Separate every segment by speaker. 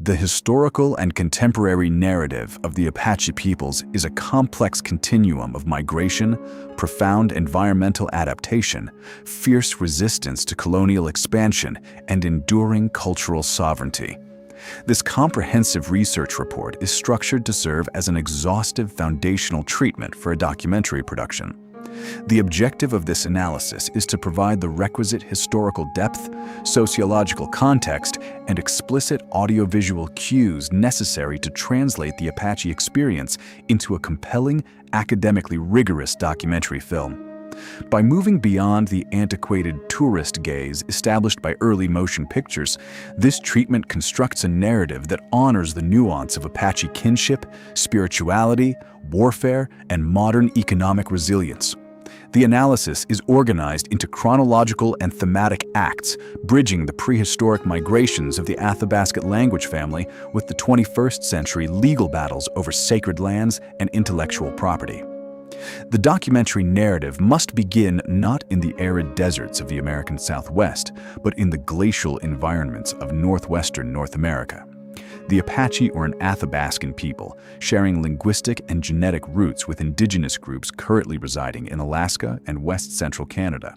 Speaker 1: The historical and contemporary narrative of the Apache peoples is a complex continuum of migration, profound environmental adaptation, fierce resistance to colonial expansion, and enduring cultural sovereignty. This comprehensive research report is structured to serve as an exhaustive foundational treatment for a documentary production. The objective of this analysis is to provide the requisite historical depth, sociological context, and explicit audiovisual cues necessary to translate the Apache experience into a compelling, academically rigorous documentary film. By moving beyond the antiquated tourist gaze established by early motion pictures, this treatment constructs a narrative that honors the nuance of Apache kinship, spirituality, warfare, and modern economic resilience. The analysis is organized into chronological and thematic acts, bridging the prehistoric migrations of the Athabascan language family with the 21st century legal battles over sacred lands and intellectual property. The documentary narrative must begin not in the arid deserts of the American Southwest, but in the glacial environments of northwestern North America. The Apache are an Athabascan people, sharing linguistic and genetic roots with indigenous groups currently residing in Alaska and west-central Canada.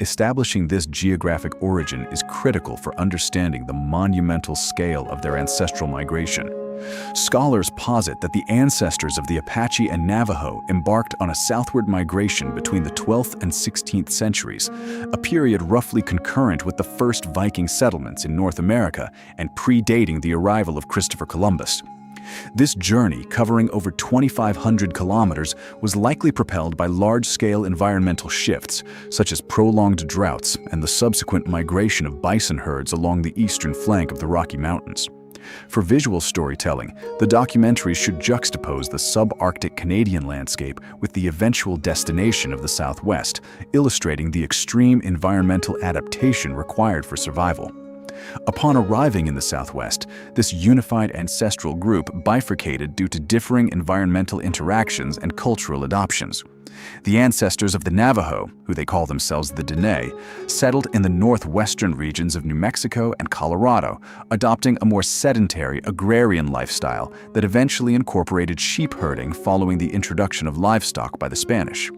Speaker 1: Establishing this geographic origin is critical for understanding the monumental scale of their ancestral migration. Scholars posit that the ancestors of the Apache and Navajo embarked on a southward migration between the 12th and 16th centuries, a period roughly concurrent with the first Viking settlements in North America and predating the arrival of Christopher Columbus. This journey, covering over 2,500 kilometers, was likely propelled by large-scale environmental shifts, such as prolonged droughts and the subsequent migration of bison herds along the eastern flank of the Rocky Mountains. For visual storytelling, the documentary should juxtapose the subarctic Canadian landscape with the eventual destination of the Southwest, illustrating the extreme environmental adaptation required for survival. Upon arriving in the Southwest, this unified ancestral group bifurcated due to differing environmental interactions and cultural adoptions. The ancestors of the Navajo, who they call themselves the Dene, settled in the northwestern regions of New Mexico and Colorado, adopting a more sedentary, agrarian lifestyle that eventually incorporated sheep herding following the introduction of livestock by the Spanish.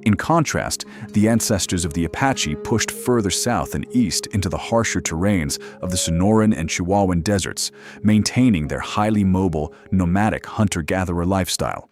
Speaker 1: In contrast, the ancestors of the Apache pushed further south and east into the harsher terrains of the Sonoran and Chihuahuan deserts, maintaining their highly mobile, nomadic hunter-gatherer lifestyle.